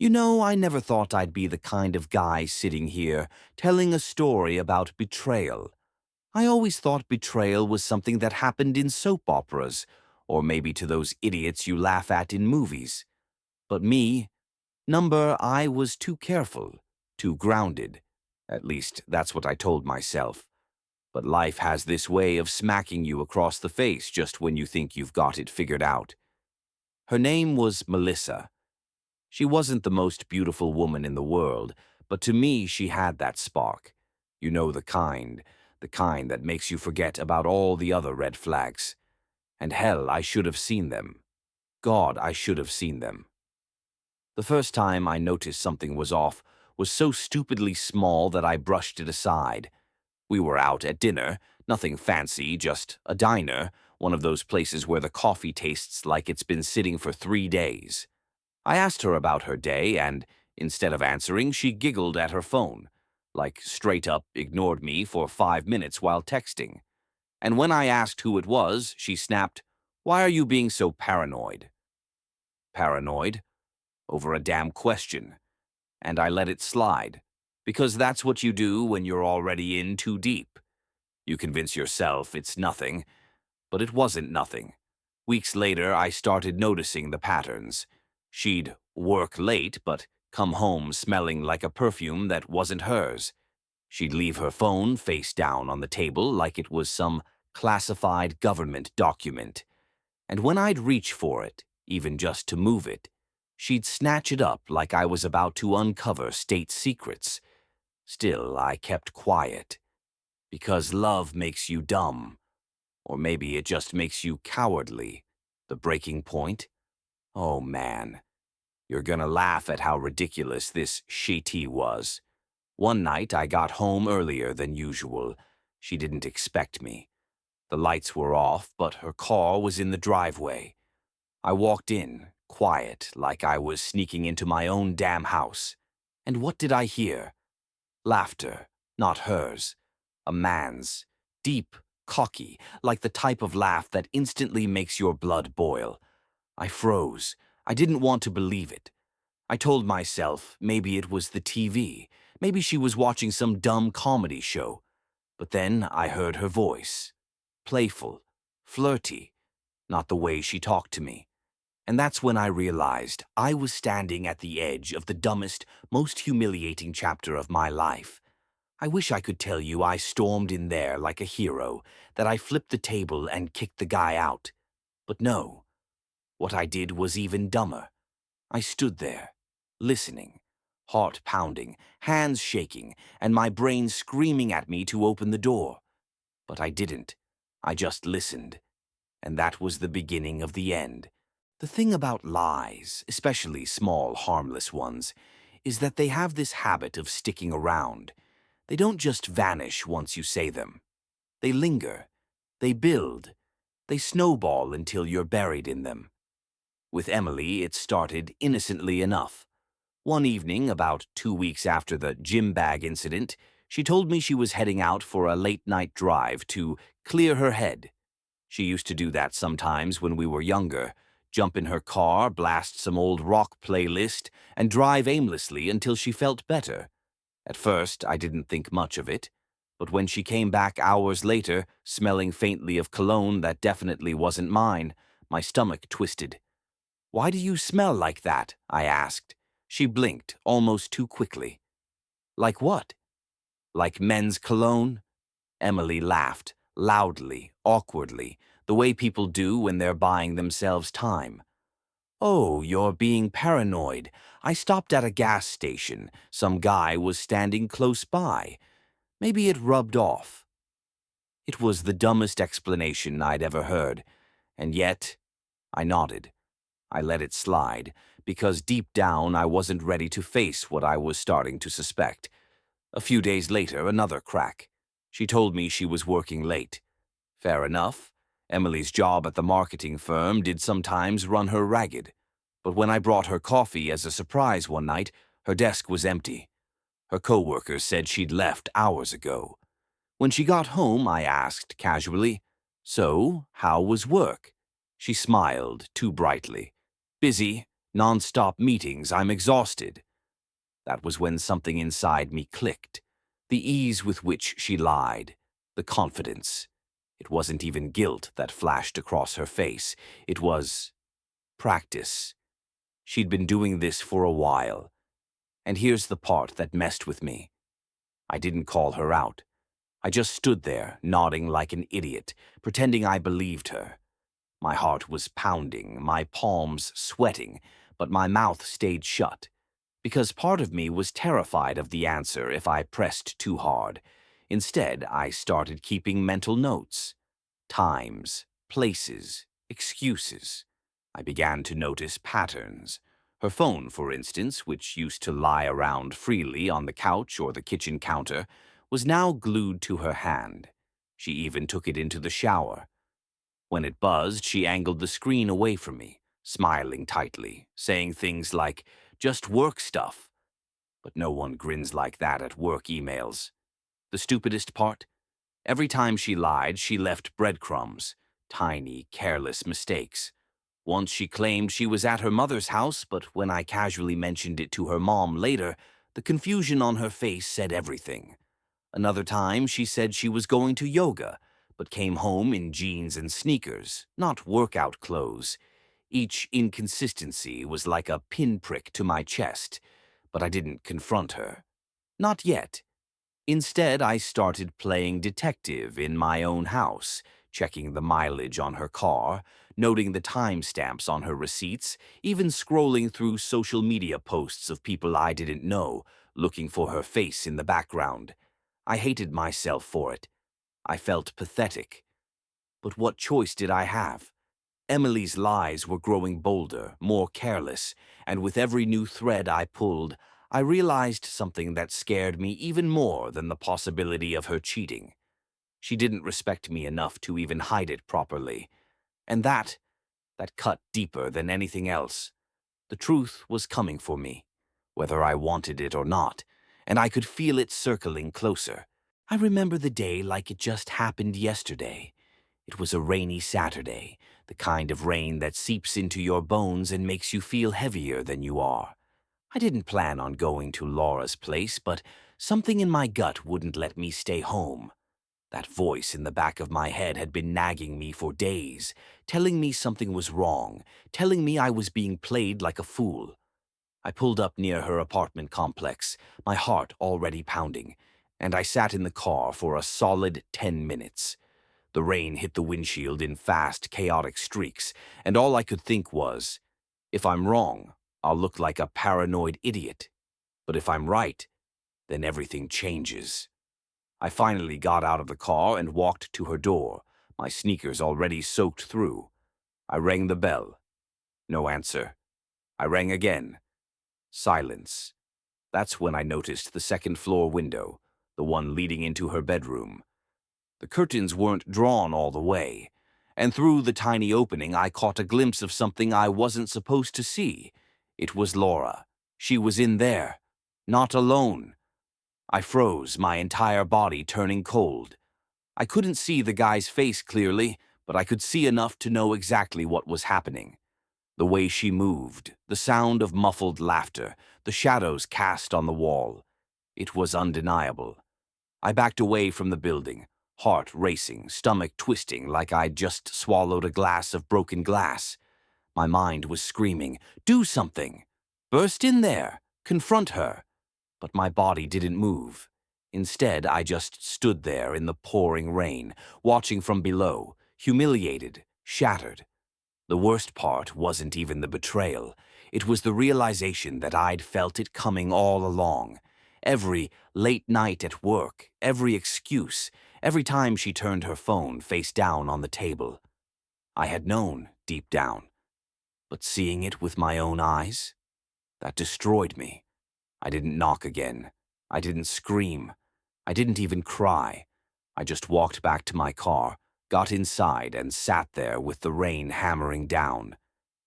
You know, I never thought I'd be the kind of guy sitting here telling a story about betrayal. I always thought betrayal was something that happened in soap operas, or maybe to those idiots you laugh at in movies. But me, I was too careful, too grounded. At least, that's what I told myself. But life has this way of smacking you across the face just when you think you've got it figured out. Her name was Melissa. She wasn't the most beautiful woman in the world, but to me she had that spark. You know the kind that makes you forget about all the other red flags. And hell, I should have seen them. God, I should have seen them. The first time I noticed something was off was so stupidly small that I brushed it aside. We were out at dinner, nothing fancy, just a diner, one of those places where the coffee tastes like it's been sitting for 3 days. I asked her about her day, and instead of answering, she giggled at her phone, like straight up ignored me for 5 minutes while texting. And when I asked who it was, she snapped, "Why are you being so paranoid?" Paranoid? Over a damn question. And I let it slide, because that's what you do when you're already in too deep. You convince yourself it's nothing, but it wasn't nothing. Weeks later, I started noticing the patterns. She'd work late, but come home smelling like a perfume that wasn't hers. She'd leave her phone face down on the table like it was some classified government document. And when I'd reach for it, even just to move it, she'd snatch it up like I was about to uncover state secrets. Still, I kept quiet. Because love makes you dumb. Or maybe it just makes you cowardly. The breaking point? Oh man, you're gonna laugh at how ridiculous this she was. One night I got home earlier than usual. She didn't expect me. The lights were off, but her car was in the driveway. I walked in, quiet, like I was sneaking into my own damn house. And what did I hear? Laughter, not hers. A man's. Deep, cocky, like the type of laugh that instantly makes your blood boil. I froze. I didn't want to believe it. I told myself maybe it was the TV. Maybe she was watching some dumb comedy show. But then I heard her voice. Playful, flirty, not the way she talked to me. And that's when I realized I was standing at the edge of the dumbest, most humiliating chapter of my life. I wish I could tell you I stormed in there like a hero, that I flipped the table and kicked the guy out. But no, what I did was even dumber. I stood there, listening, heart pounding, hands shaking, and my brain screaming at me to open the door. But I didn't. I just listened. And that was the beginning of the end. The thing about lies, especially small, harmless ones, is that they have this habit of sticking around. They don't just vanish once you say them. They linger. They build. They snowball until you're buried in them. With Emily, it started innocently enough. One evening, about 2 weeks after the gym bag incident, she told me she was heading out for a late-night drive to clear her head. She used to do that sometimes when we were younger, jump in her car, blast some old rock playlist, and drive aimlessly until she felt better. At first, I didn't think much of it, but when she came back hours later, smelling faintly of cologne that definitely wasn't mine, my stomach twisted. "Why do you smell like that?" I asked. She blinked almost too quickly. "Like what?" "Like men's cologne?" Emily laughed, loudly, awkwardly, the way people do when they're buying themselves time. "Oh, you're being paranoid. I stopped at a gas station. Some guy was standing close by. Maybe it rubbed off." It was the dumbest explanation I'd ever heard, and yet I nodded. I let it slide, because deep down I wasn't ready to face what I was starting to suspect. A few days later, another crack. She told me she was working late. Fair enough. Emily's job at the marketing firm did sometimes run her ragged. But when I brought her coffee as a surprise one night, her desk was empty. Her coworkers said she'd left hours ago. When she got home, I asked casually, "So, how was work?" She smiled too brightly. "Busy, Non-stop meetings, I'm exhausted. That was when something inside me clicked. The ease with which she lied. The confidence. It wasn't even guilt that flashed across her face. It was practice. She'd been doing this for a while. And here's the part that messed with me. I didn't call her out. I just stood there, nodding like an idiot, pretending I believed her. My heart was pounding, my palms sweating, but my mouth stayed shut. Because part of me was terrified of the answer if I pressed too hard. Instead, I started keeping mental notes. Times, places, excuses. I began to notice patterns. Her phone, for instance, which used to lie around freely on the couch or the kitchen counter, was now glued to her hand. She even took it into the shower. When it buzzed, she angled the screen away from me, smiling tightly, saying things like, "Just work stuff." But no one grins like that at work emails. The stupidest part? Every time she lied, she left breadcrumbs, tiny, careless mistakes. Once she claimed she was at her mother's house, but when I casually mentioned it to her mom later, the confusion on her face said everything. Another time, she said she was going to yoga, but came home in jeans and sneakers, not workout clothes. Each inconsistency was like a pinprick to my chest, but I didn't confront her. Not yet. Instead, I started playing detective in my own house, checking the mileage on her car, noting the timestamps on her receipts, even scrolling through social media posts of people I didn't know, looking for her face in the background. I hated myself for it. I felt pathetic. But what choice did I have? Emily's lies were growing bolder, more careless, and with every new thread I pulled, I realized something that scared me even more than the possibility of her cheating. She didn't respect me enough to even hide it properly. And that cut deeper than anything else. The truth was coming for me, whether I wanted it or not, and I could feel it circling closer. I remember the day like it just happened yesterday. It was a rainy Saturday, the kind of rain that seeps into your bones and makes you feel heavier than you are. I didn't plan on going to Laura's place, but something in my gut wouldn't let me stay home. That voice in the back of my head had been nagging me for days, telling me something was wrong, telling me I was being played like a fool. I pulled up near her apartment complex, my heart already pounding, and I sat in the car for a solid 10 minutes. The rain hit the windshield in fast, chaotic streaks, and all I could think was, if I'm wrong, I'll look like a paranoid idiot. But if I'm right, then everything changes. I finally got out of the car and walked to her door, my sneakers already soaked through. I rang the bell. No answer. I rang again. Silence. That's when I noticed the second-floor window, the one leading into her bedroom. The curtains weren't drawn all the way, and through the tiny opening I caught a glimpse of something I wasn't supposed to see. It was Laura. She was in there. Not alone. I froze, my entire body turning cold. I couldn't see the guy's face clearly, but I could see enough to know exactly what was happening. The way she moved, the sound of muffled laughter, the shadows cast on the wall. It was undeniable. I backed away from the building, heart racing, stomach twisting like I'd just swallowed a glass of broken glass. My mind was screaming, "Do something! Burst in there! Confront her!" But my body didn't move. Instead, I just stood there in the pouring rain, watching from below, humiliated, shattered. The worst part wasn't even the betrayal. It was the realization that I'd felt it coming all along. Every late night at work, every excuse, every time she turned her phone face down on the table. I had known, deep down. But seeing it with my own eyes, that destroyed me. I didn't knock again. I didn't scream. I didn't even cry. I just walked back to my car, got inside, and sat there with the rain hammering down.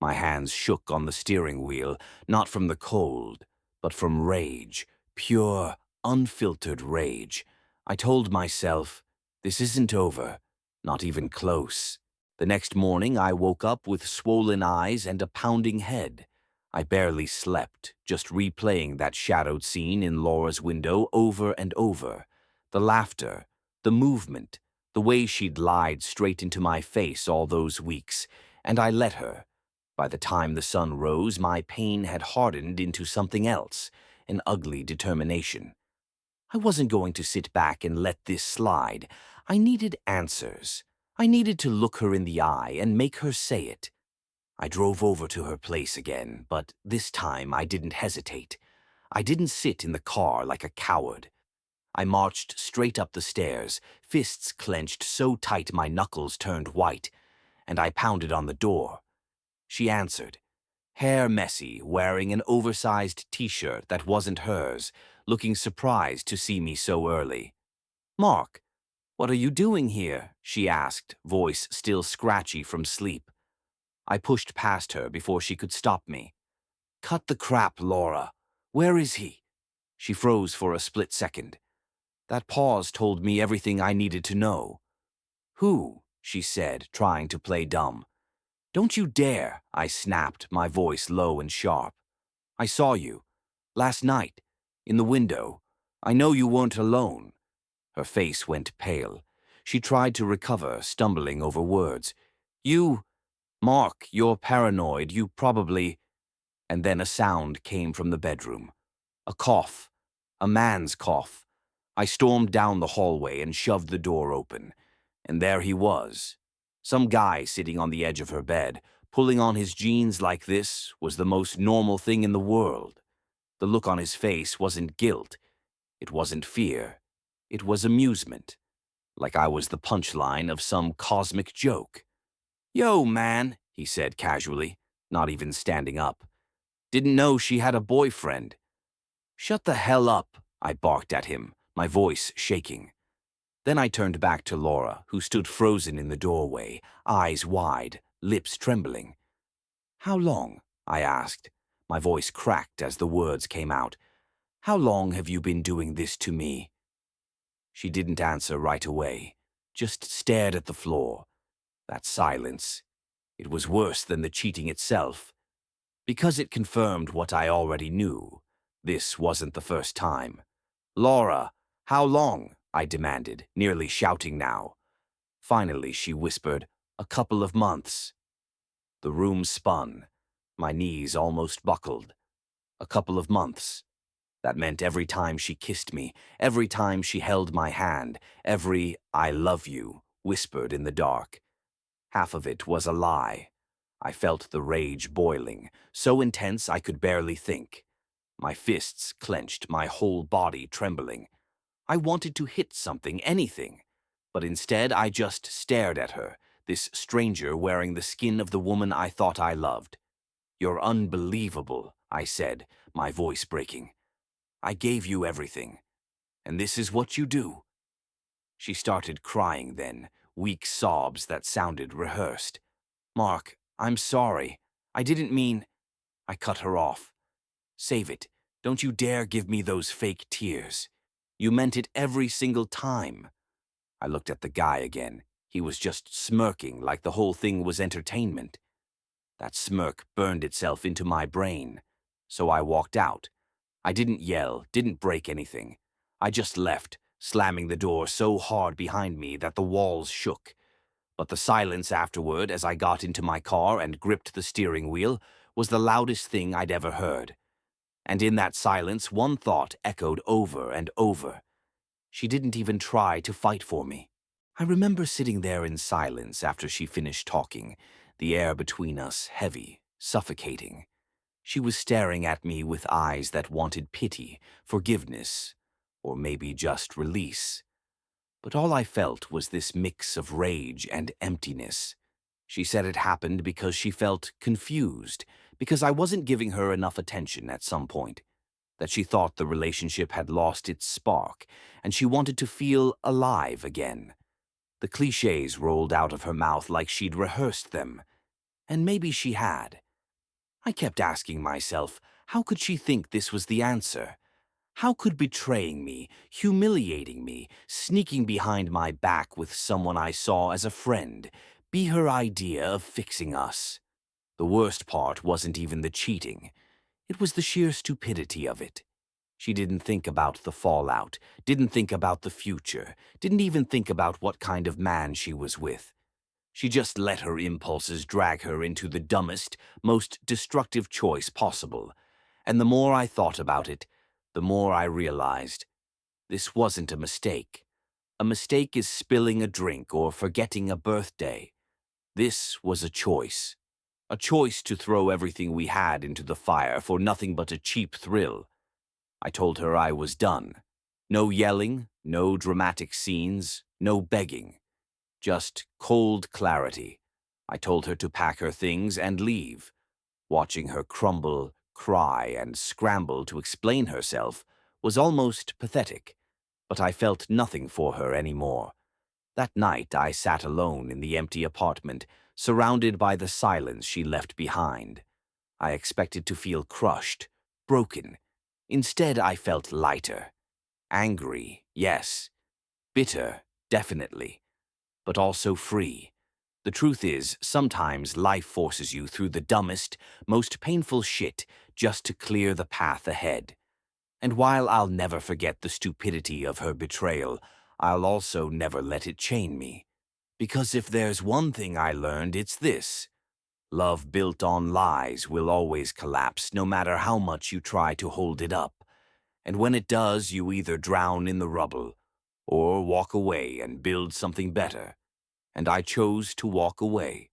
My hands shook on the steering wheel, not from the cold, but from rage, pure, unfiltered rage. I told myself, this isn't over, not even close. The next morning, I woke up with swollen eyes and a pounding head. I barely slept, just replaying that shadowed scene in Laura's window over and over. The laughter, the movement, the way she'd lied straight into my face all those weeks, and I let her. By the time the sun rose, my pain had hardened into something else, an ugly determination. I wasn't going to sit back and let this slide. I needed answers. I needed to look her in the eye and make her say it. I drove over to her place again, but this time I didn't hesitate. I didn't sit in the car like a coward. I marched straight up the stairs, fists clenched so tight my knuckles turned white, and I pounded on the door. She answered, hair messy, wearing an oversized t-shirt that wasn't hers, looking surprised to see me so early. "Mark, what are you doing here?" she asked, voice still scratchy from sleep. I pushed past her before she could stop me. "Cut the crap, Laura. Where is he?" She froze for a split second. That pause told me everything I needed to know. "Who?" she said, trying to play dumb. "Don't you dare," I snapped, my voice low and sharp. "I saw you. Last night. In the window. I know you weren't alone." Her face went pale. She tried to recover, stumbling over words. "You... Mark, you're paranoid. You probably..." And then a sound came from the bedroom. A cough. A man's cough. I stormed down the hallway and shoved the door open. And there he was. Some guy sitting on the edge of her bed, pulling on his jeans like this, was the most normal thing in the world. The look on his face wasn't guilt. It wasn't fear. It was amusement. Like I was the punchline of some cosmic joke. "Yo, man," he said casually, not even standing up. "Didn't know she had a boyfriend." "Shut the hell up," I barked at him, my voice shaking. Then I turned back to Laura, who stood frozen in the doorway, eyes wide, lips trembling. "How long?" I asked. My voice cracked as the words came out. "How long have you been doing this to me?" She didn't answer right away, just stared at the floor. That silence. It was worse than the cheating itself. Because it confirmed what I already knew. This wasn't the first time. "Laura, how long?" I demanded, nearly shouting now. Finally, she whispered, "A couple of months." The room spun. My knees almost buckled. A couple of months. That meant every time she kissed me, every time she held my hand, every "I love you" whispered in the dark. Half of it was a lie. I felt the rage boiling, so intense I could barely think. My fists clenched, my whole body trembling. I wanted to hit something, anything. But instead I just stared at her, this stranger wearing the skin of the woman I thought I loved. "You're unbelievable," I said, my voice breaking. "I gave you everything. And this is what you do." She started crying then, weak sobs that sounded rehearsed. "Mark, I'm sorry. I didn't mean..." I cut her off. "Save it. Don't you dare give me those fake tears. You meant it every single time." I looked at the guy again. He was just smirking like the whole thing was entertainment. That smirk burned itself into my brain. So I walked out. I didn't yell, didn't break anything. I just left, slamming the door so hard behind me that the walls shook. But the silence afterward as I got into my car and gripped the steering wheel was the loudest thing I'd ever heard. And in that silence, one thought echoed over and over. She didn't even try to fight for me. I remember sitting there in silence after she finished talking, the air between us heavy, suffocating. She was staring at me with eyes that wanted pity, forgiveness, or maybe just release. But all I felt was this mix of rage and emptiness. She said it happened because she felt confused, because I wasn't giving her enough attention at some point, that she thought the relationship had lost its spark, and she wanted to feel alive again. The cliches rolled out of her mouth like she'd rehearsed them. And maybe she had. I kept asking myself, how could she think this was the answer? How could betraying me, humiliating me, sneaking behind my back with someone I saw as a friend, be her idea of fixing us? The worst part wasn't even the cheating. It was the sheer stupidity of it. She didn't think about the fallout, didn't think about the future, didn't even think about what kind of man she was with. She just let her impulses drag her into the dumbest, most destructive choice possible. And the more I thought about it, the more I realized this wasn't a mistake. A mistake is spilling a drink or forgetting a birthday. This was a choice. A choice to throw everything we had into the fire for nothing but a cheap thrill. I told her I was done. No yelling, no dramatic scenes, no begging. Just cold clarity. I told her to pack her things and leave. Watching her crumble, cry, and scramble to explain herself was almost pathetic, but I felt nothing for her anymore. That night I sat alone in the empty apartment, surrounded by the silence she left behind. I expected to feel crushed, broken. Instead, I felt lighter. Angry, yes. Bitter, definitely. But also free. The truth is, sometimes life forces you through the dumbest, most painful shit just to clear the path ahead. And while I'll never forget the stupidity of her betrayal, I'll also never let it chain me. Because if there's one thing I learned, it's this. Love built on lies will always collapse, no matter how much you try to hold it up. And when it does, you either drown in the rubble or walk away and build something better. And I chose to walk away.